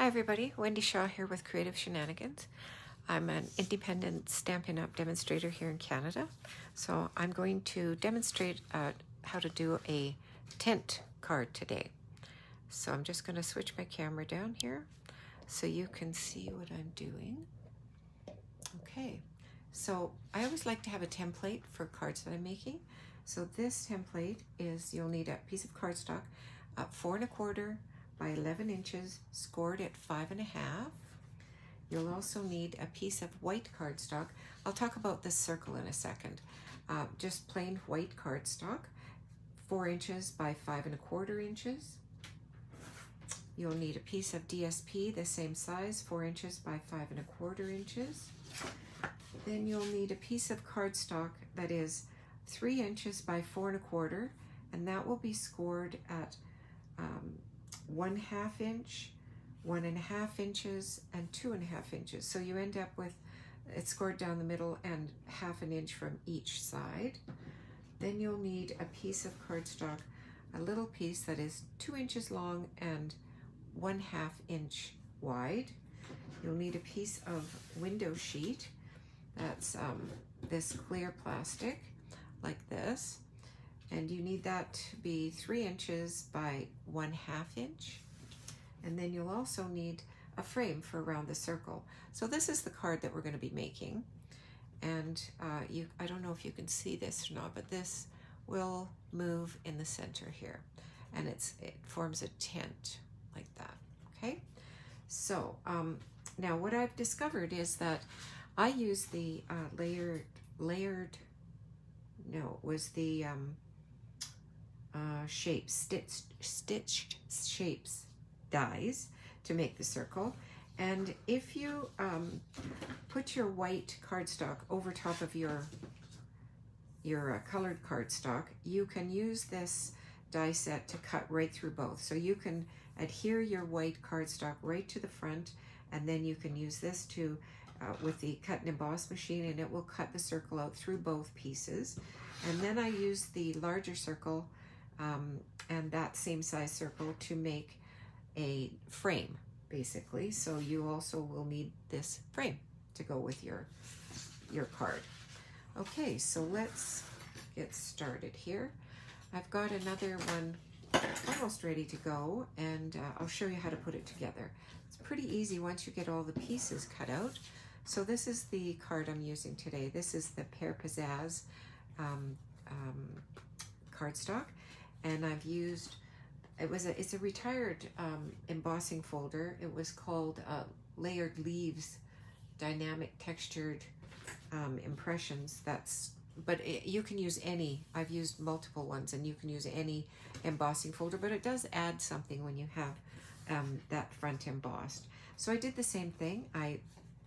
Hi everybody, Wendy Shaw here with Creative Shenanigans. I'm an independent Stampin' Up! Demonstrator here in Canada. So I'm going to demonstrate how to do a tent card today. So I'm just going to switch my camera down here so you can see what I'm doing. Okay, so I always like to have a template for cards that I'm making. So this template is, you'll need a piece of cardstock, 4 1/4 by 11 inches, scored at 5 1/2. You'll also need a piece of white cardstock. I'll talk about this circle in a second. Just plain white cardstock, 4 inches by 5 1/4 inches. You'll need a piece of DSP, the same size, 4 inches by 5 1/4 inches. Then you'll need a piece of cardstock that is 3 inches by 4 1/4, and that will be scored at 1/2 inch, 1 1/2 inches, and 2 1/2 inches. So you end up with it scored down the middle and 1/2 inch from each side. Then you'll need a piece of cardstock, a little piece that is 2 inches long and 1/2 inch wide. You'll need a piece of window sheet that's this clear plastic like this. And you need that to be 3 inches by 1/2 inch. And then you'll also need a frame for around the circle. So this is the card that we're going to be making. And I don't know if you can see this or not, but this will move in the center here. And it forms a tent like that, okay? So now what I've discovered is that I use the stitched shapes dies to make the circle. And if you put your white cardstock over top of your colored cardstock, you can use this die set to cut right through both. So you can adhere your white cardstock right to the front, and then you can use this to with the cut and emboss machine, and it will cut the circle out through both pieces. And then I use the larger circle and that same size circle to make a frame, basically. So you also will need this frame to go with your card. Okay, so let's get started here. I've got another one almost ready to go, and I'll show you how to put it together. It's pretty easy once you get all the pieces cut out. So this is the card I'm using today. This is the Pear Pizzazz cardstock, and I've used, it's a retired embossing folder. It was called Layered Leaves Dynamic Textured Impressions. You can use any. I've used multiple ones, and you can use any embossing folder, but it does add something when you have that front embossed. So I did the same thing. I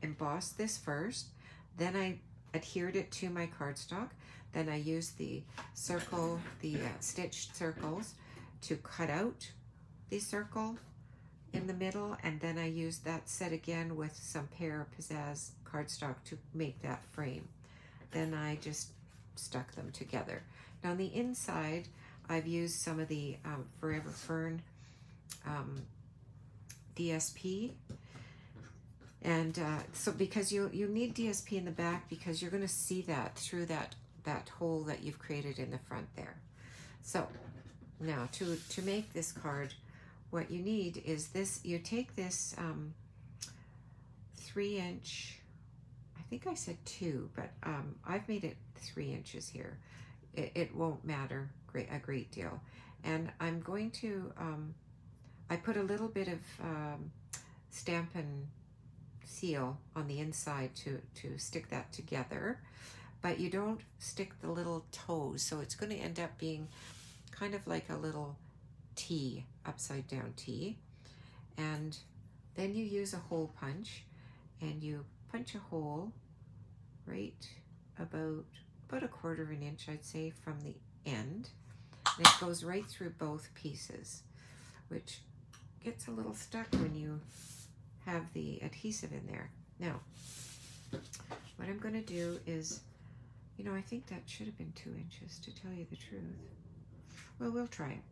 embossed this first, then I adhered it to my cardstock, then I used the stitched circles to cut out the circle in the middle, and then I used that set again with some Pear Pizzazz cardstock to make that frame. Then I just stuck them together. Now on the inside, I've used some of the Forever Fern DSP. And so because you need DSP in the back, because you're going to see that through that hole that you've created in the front there. So now to make this card, what you need is this. You take this 3 inch, I think I said 2, but I've made it 3 inches here. It won't matter a great deal. And I'm going to, I put a little bit of Stampin' seal on the inside to stick that together, but you don't stick the little toes, so it's going to end up being kind of like a little T, upside down T. And then you use a hole punch, and you punch a hole right about 1/4 inch, I'd say, from the end, and it goes right through both pieces, which gets a little stuck when you have the adhesive in there. Now, what I'm going to do is, I think that should have been 2 inches, to tell you the truth. Well, we'll try it.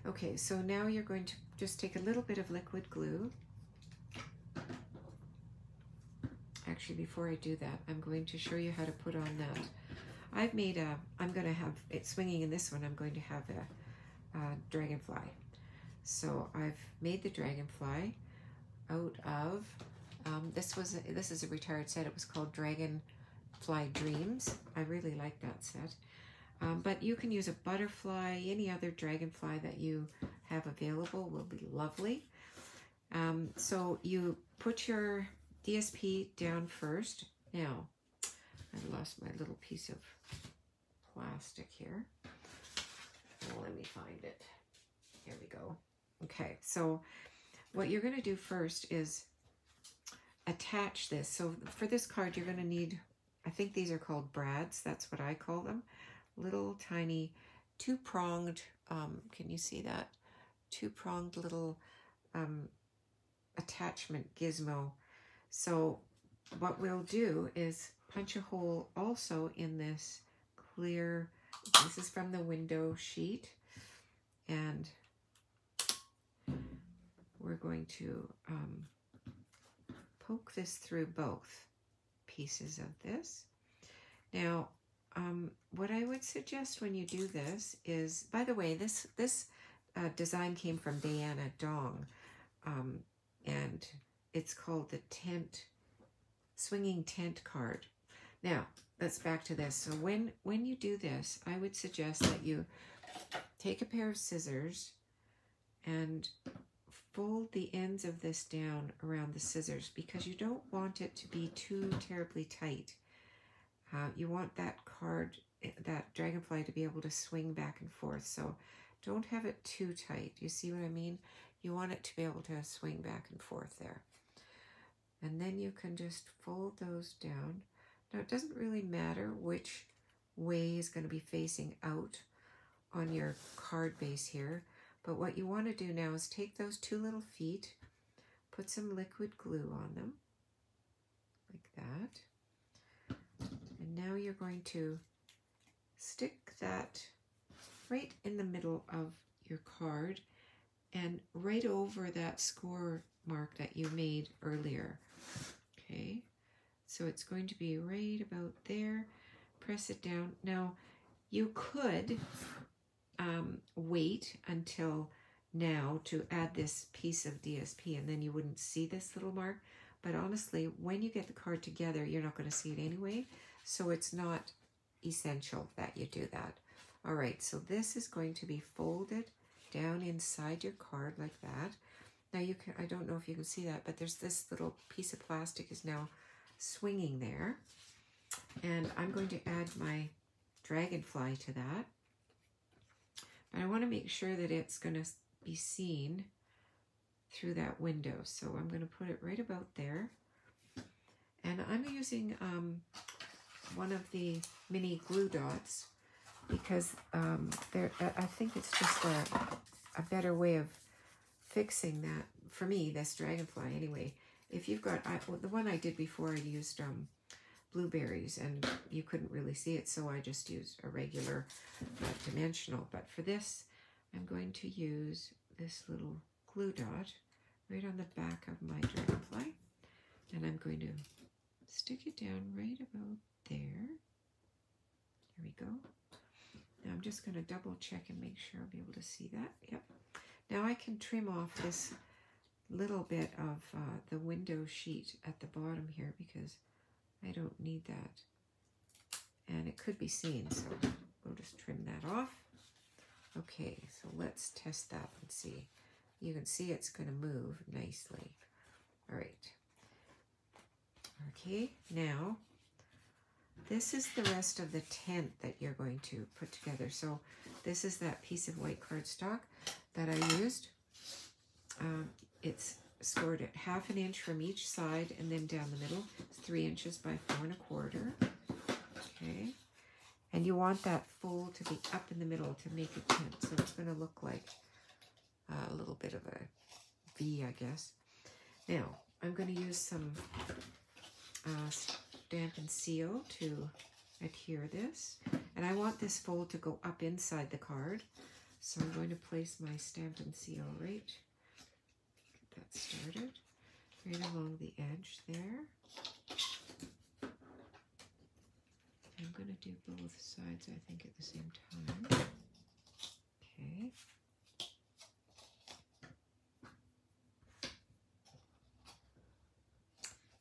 Okay, so now you're going to just take a little bit of liquid glue, Actually, before I do that, I'm going to show you how to put on that. I'm going to have it swinging in this one. I'm going to have a dragonfly. So I've made the dragonfly out of, this is a retired set. It was called Dragonfly Dreams. I really like that set. But you can use a butterfly, any other dragonfly that you have available will be lovely. So you put your DSP down first. Now, I lost my little piece of plastic here. Well, let me find it. Here we go. Okay, so what you're going to do first is attach this. So for this card, you're going to need, I think these are called brads. That's what I call them. Little tiny two-pronged, can you see that? Two-pronged little attachment gizmo. So what we'll do is punch a hole also in this clear, this is from the window sheet, and we're going to poke this through both pieces of this. Now, what I would suggest when you do this is, by the way, this design came from Diana Dong, and it's called the Swinging Tent card. Now, let's back to this. So when you do this, I would suggest that you take a pair of scissors and fold the ends of this down around the scissors, because you don't want it to be too terribly tight. You want that card, that dragonfly, to be able to swing back and forth. So don't have it too tight. You see what I mean? You want it to be able to swing back and forth there. And then you can just fold those down. Now, it doesn't really matter which way is going to be facing out on your card base here. But what you want to do now is take those two little feet, put some liquid glue on them, like that. And now you're going to stick that right in the middle of your card and right over that score mark that you made earlier. Okay, so it's going to be right about there. Press it down. Now, you could wait until now to add this piece of DSP, and then you wouldn't see this little mark. But honestly, when you get the card together, you're not going to see it anyway, so it's not essential that you do that. All right, so this is going to be folded down inside your card like that. Now you can, I don't know if you can see that, but there's this little piece of plastic is now swinging there. And I'm going to add my dragonfly to that. But I want to make sure that it's going to be seen through that window. So I'm going to put it right about there. And I'm using one of the mini glue dots because I think it's just a better way of fixing that, for me, this dragonfly anyway. If you've got, the one I did before, I used blueberries and you couldn't really see it, so I just used a regular dimensional. But for this, I'm going to use this little glue dot right on the back of my dragonfly, and I'm going to stick it down right about there. Here we go. Now I'm just going to double check and make sure I'll be able to see that. Yep. Now I can trim off this little bit of the window sheet at the bottom here because I don't need that. And it could be seen, so we'll just trim that off. Okay, so let's test that and see. You can see it's going to move nicely. All right. Okay, now this is the rest of the tent that you're going to put together. So this is that piece of white cardstock that I used. It's scored at 1/2 inch from each side and then down the middle. It's 3 inches by 4 1/4. Okay. And you want that fold to be up in the middle to make a tent. So it's going to look like a little bit of a V, I guess. Now, I'm going to use some Stampin' Seal to adhere this. And I want this fold to go up inside the card. So I'm going to place my Stampin' Seal right, get that started, right along the edge there. do both sides, I think, at the same time. Okay.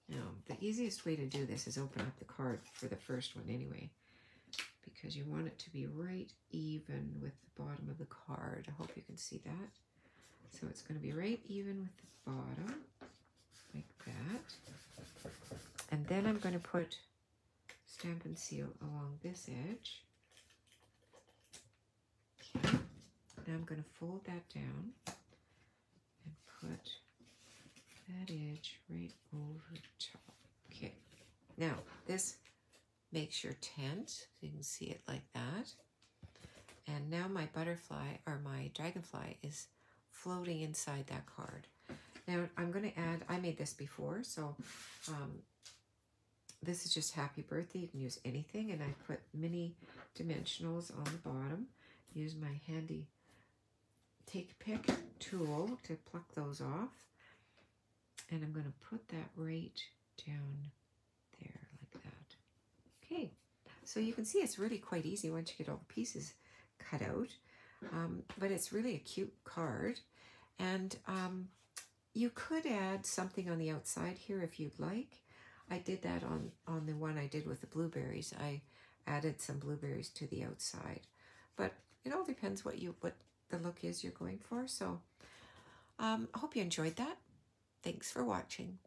Now, the easiest way to do this is open up the card for the first one anyway, because you want it to be right even with the bottom of the card. I hope you can see that. So it's going to be right even with the bottom, like that. And then I'm going to put Stampin' Seal along this edge. Okay. Now I'm going to fold that down and put that edge right over top. Okay. Now this makes your tent, so you can see it like that. And now my butterfly, or my dragonfly, is floating inside that card. Now I'm going to add, I made this before, so this is just happy birthday. You can use anything, and I put mini dimensionals on the bottom. Use my handy take pick tool to pluck those off. And I'm going to put that right down there like that. Okay, so you can see it's really quite easy once you get all the pieces cut out. But it's really a cute card. And you could add something on the outside here if you'd like. I did that on the one I did with the blueberries. I added some blueberries to the outside. But it all depends what the look is you're going for. So I hope you enjoyed that. Thanks for watching.